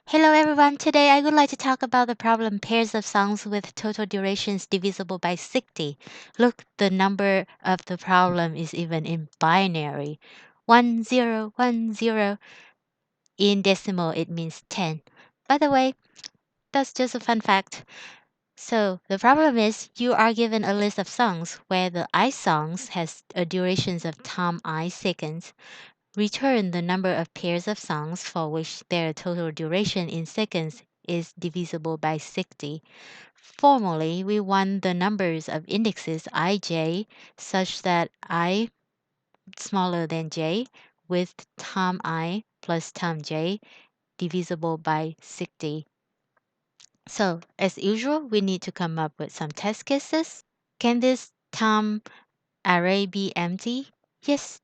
Hello everyone, today I would like to talk about the problem pairs of songs with total durations divisible by 60. Look, the number of the problem is even in binary. 1010. In decimal it means 10. By the way, that's just a fun fact. So the problem is you are given a list of songs where the I songs has a durations of time I seconds. Return the number of pairs of songs for which their total duration in seconds is divisible by 60. Formally, we want the numbers of indexes ij such that I smaller than j with time I plus time j divisible by 60. So, as usual, we need to come up with some test cases. Can this time array be empty? Yes,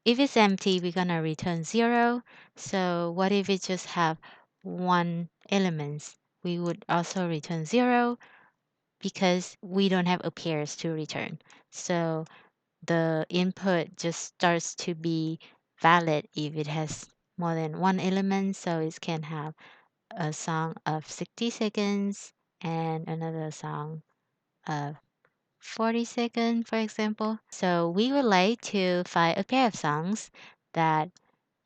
if it's empty, we're gonna return 0. So what if it just have one elements? We would also return 0 because we don't have a pairs to return. So the input just starts to be valid if it has more than one element. So it can have a song of 60 seconds and another song of 40 seconds, for example. So we would like to find a pair of songs that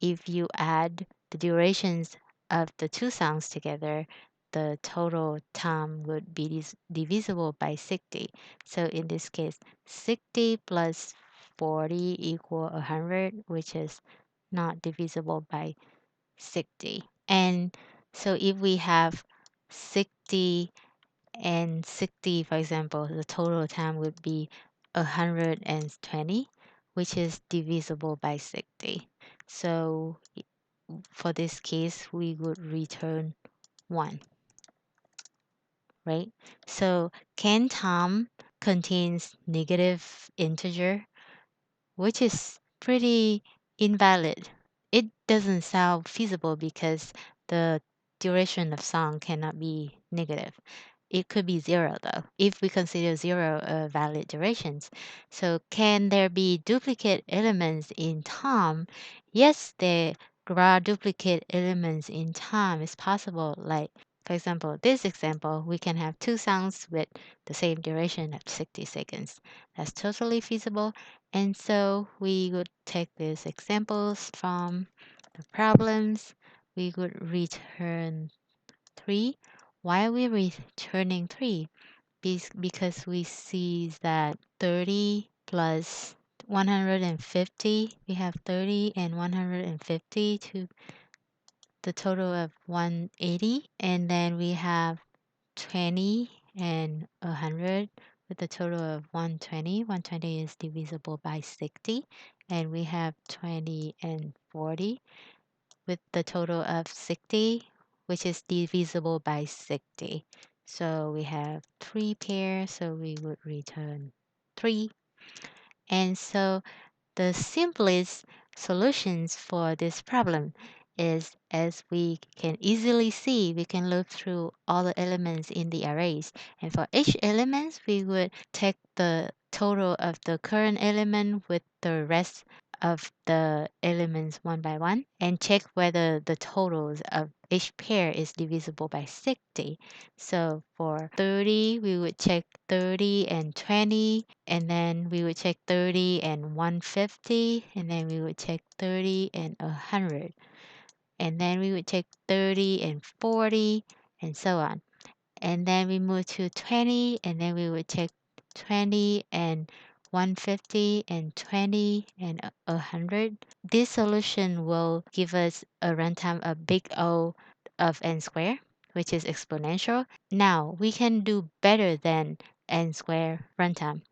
if you add the durations of the two songs together, the total time would be divisible by 60. So in this case, 60 plus 40 equal 100, which is not divisible by 60. And so if we have 60 and 60, for example, the total time would be 120, which is divisible by 60. So for this case, we would return 1, right? So can time contains negative integer, which is pretty invalid. It doesn't sound feasible because the duration of song cannot be negative. It could be 0 though, if we consider 0 valid durations. So can there be duplicate elements in time? Yes, there are duplicate elements in time. It's possible. Like, for example, this example, we can have two songs with the same duration of 60 seconds. That's totally feasible. And so we would take these examples from the problems. We would return 3. Why are we returning 3? Because we see that 30 plus 150, we have 30 and 150 to the total of 180. And then we have 20 and 100 with a total of 120. 120 is divisible by 60. And we have 20 and 40 with the total of 60, which is divisible by 60. So we have 3 pairs, so we would return 3. And so the simplest solutions for this problem is, as we can easily see, we can look through all the elements in the arrays. And for each element, we would take the total of the current element with the rest of the elements one by one and check whether the totals of each pair is divisible by 60. So for 30, we would check 30 and 20, and then we would check 30 and 150, and then we would check 30 and 100, and then we would check 30 and 40, and so on. And then we move to 20, and then we would check 20 and 150 and 20 and 100. This solution will give us a runtime of big O of n squared, which is exponential. Now we can do better than n squared runtime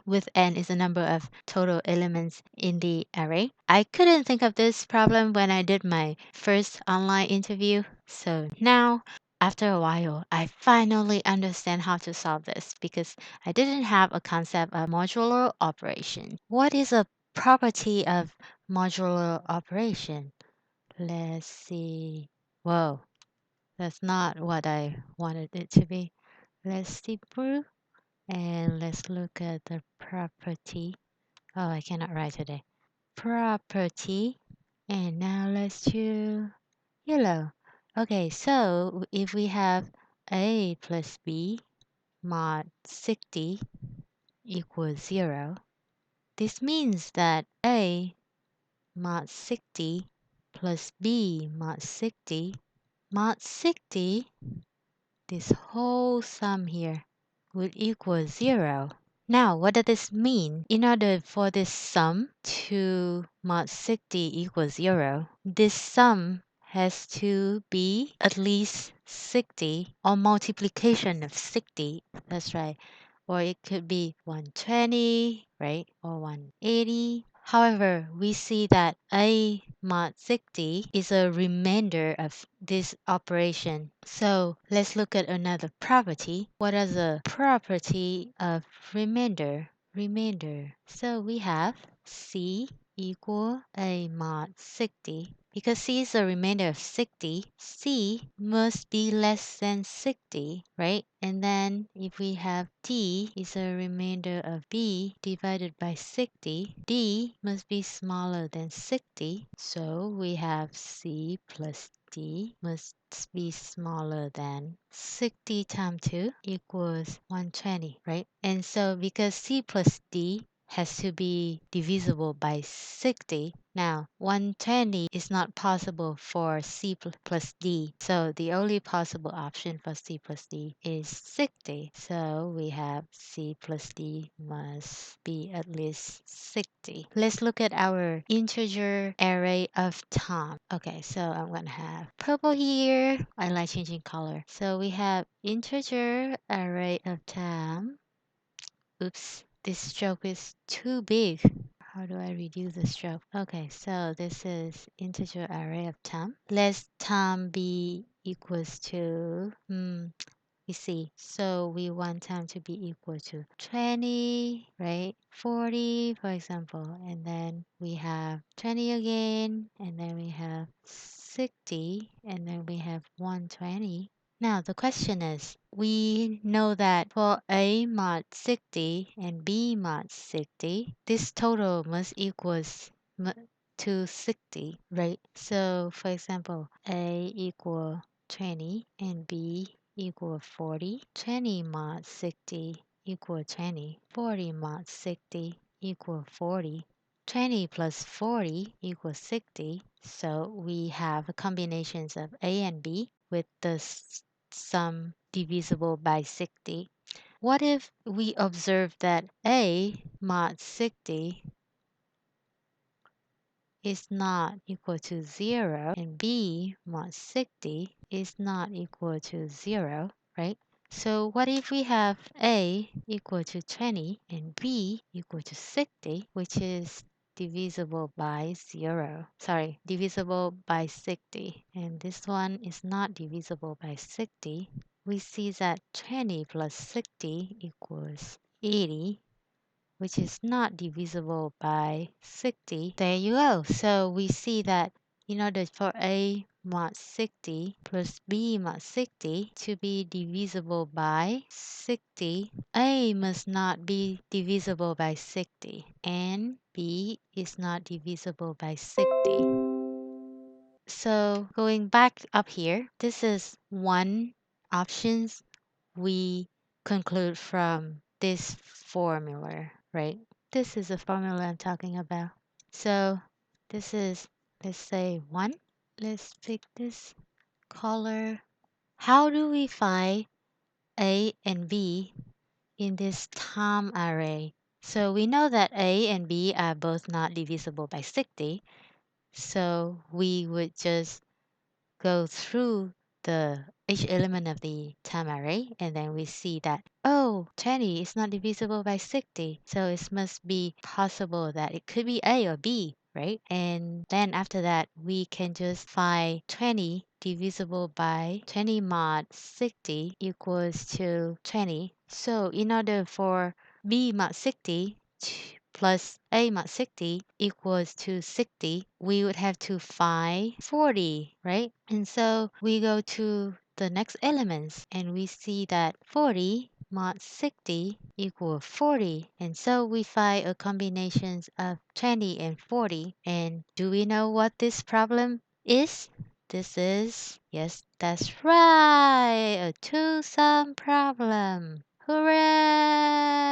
with n is the number of total elements in the array. I couldn't think of this problem when I did my first online interview. So now, after a while, I finally understand how to solve this because I didn't have a concept of modular operation. What is a property of modular operation? Let's see. Whoa, that's not what I wanted it to be. Let's see through. And let's look at the property. Oh, I cannot write today. Property. And now let's choose yellow. Okay, so if we have A plus B mod 60 equals 0, this means that A mod 60 plus B mod 60, this whole sum here would equal 0. Now, what does this mean? In order for this sum to mod 60 equals 0, this sum has to be at least 60 or multiplication of 60. That's right. Or it could be 120, right? Or 180. However, we see that A mod 60 is a remainder of this operation. So let's look at another property. What is the property of remainder? So we have C equal A mod 60. Because C is a remainder of 60, C must be less than 60, right? And then if we have D is a remainder of B divided by 60, D must be smaller than 60. So we have C plus D must be smaller than 60 times 2 equals 120, right? And so because C plus D has to be divisible by 60. Now, 120 is not possible for C plus D. So the only possible option for C plus D is 60. So we have C plus D must be at least 60. Let's look at our integer array of Tom. Okay, so I'm going to have purple here. I like changing color. So we have integer array of Tom. Oops, this stroke is too big. How do I reduce the stroke? Okay, so this is integer array of Tom. Let Tom be equals to, we see. So we want Tom to be equal to 20, right? 40, for example. And then we have 20 again. And then we have 60. And then we have 120. Now the question is, we know that for A mod 60 and B mod 60, this total must equals to 60, right? So for example, A equal 20 and B equal 40. 20 mod 60 equal 20. 40 mod 60 equal 40. 20 plus 40 equals 60. So we have combinations of A and B with the sum divisible by 60. What if we observe that A mod 60 is not equal to 0 and B mod 60 is not equal to 0, right? So what if we have A equal to 20 and B equal to 60, which is divisible by 0. Sorry, divisible by 60. And this one is not divisible by 60. We see that 20 plus 60 equals 80, which is not divisible by 60. There you go. So we see that in order for A mod 60 plus B mod 60 to be divisible by 60, A must not be divisible by 60 and B is not divisible by 60. So going back up here, this is one options we conclude from this formula, right? This is the formula I'm talking about. So this is, let's say 1. Let's pick this color. How do we find A and B in this Tom array? So we know that A and B are both not divisible by 60. So we would just go through each element of the time array, and then we see that, oh, 20 is not divisible by 60, so it must be possible that it could be A or B, right? And then after that, we can just find 20 divisible by 20 mod 60 equals to 20. So in order for B mod 60 plus A mod 60 equals to 60, we would have to find 40, right? And so we go to the next elements and we see that 40 mod 60 equal 40. And so we find a combinations of 20 and 40. And do we know what this problem is? this is, yes, that's right, a two-sum problem. Hooray!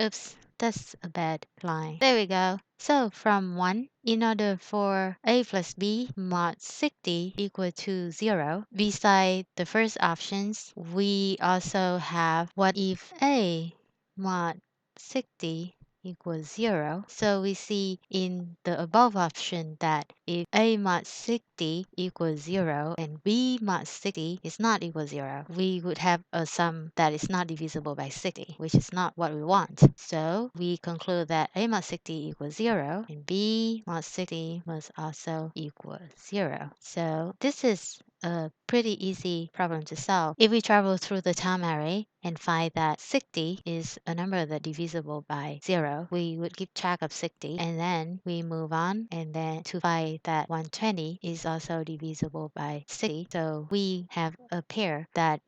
Oops, that's a bad line. There we go. So from 1, in order for a plus b mod 60 equal to 0, beside the first options, we also have what if a mod 60 equals 0. So we see in the above option that if a mod 60 equals 0 and b mod 60 is not equal to 0, we would have a sum that is not divisible by 60, which is not what we want. So we conclude that a mod 60 equals 0 and b mod 60 must also equal 0. So this is a pretty easy problem to solve. If we travel through the time array and find that 60 is a number that's divisible by 0, we would keep track of 60 and then we move on and then to find that 120 is also divisible by 60. So we have a pair that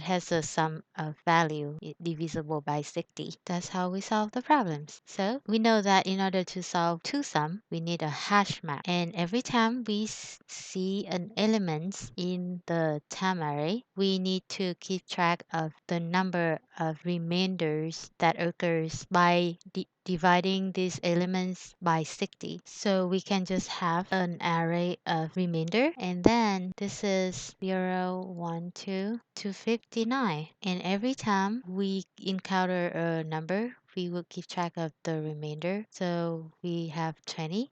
has a sum of value divisible by 60. That's how we solve the problems. So we know that in order to solve two sum, we need a hash map. And every time we see an element in the time array, we need to keep track of the number of remainders that occurs by dividing these elements by 60. So we can just have an array of remainder, and then this is 0, 1, 2 to 59. And every time we encounter a number, we will keep track of the remainder. So we have 20.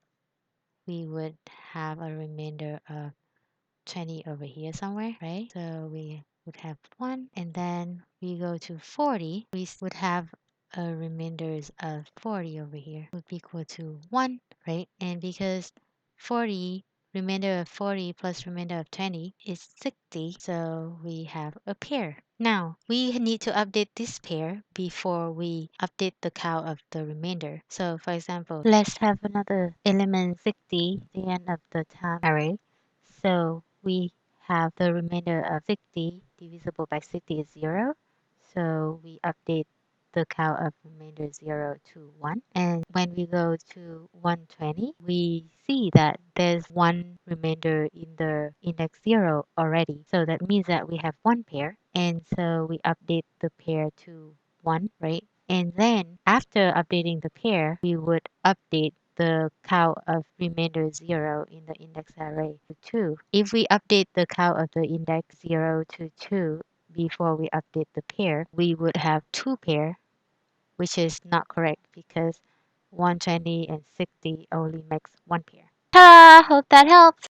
We would have a remainder of 20 over here somewhere, right? So we would have 1, and then we go to 40, we would have a remainders of 40 over here would be equal to 1, right? And because 40, remainder of 40 plus remainder of 20 is 60, so we have a pair. Now, we need to update this pair before we update the count of the remainder. So for example, let's have another element 60 at the end of the time array. So we have the remainder of 60 divisible by 60 is 0. So we update the count of remainder 0 to 1. And when we go to 120, we see that there's one remainder in the index 0 already. So that means that we have one pair. And so we update the pair to 1, right? And then after updating the pair, we would update the count of remainder 0 in the index array to 2. If we update the count of the index 0 to 2 before we update the pair, we would have two pair, which is not correct because 120 and 60 only makes one pair. Ta! Hope that helps.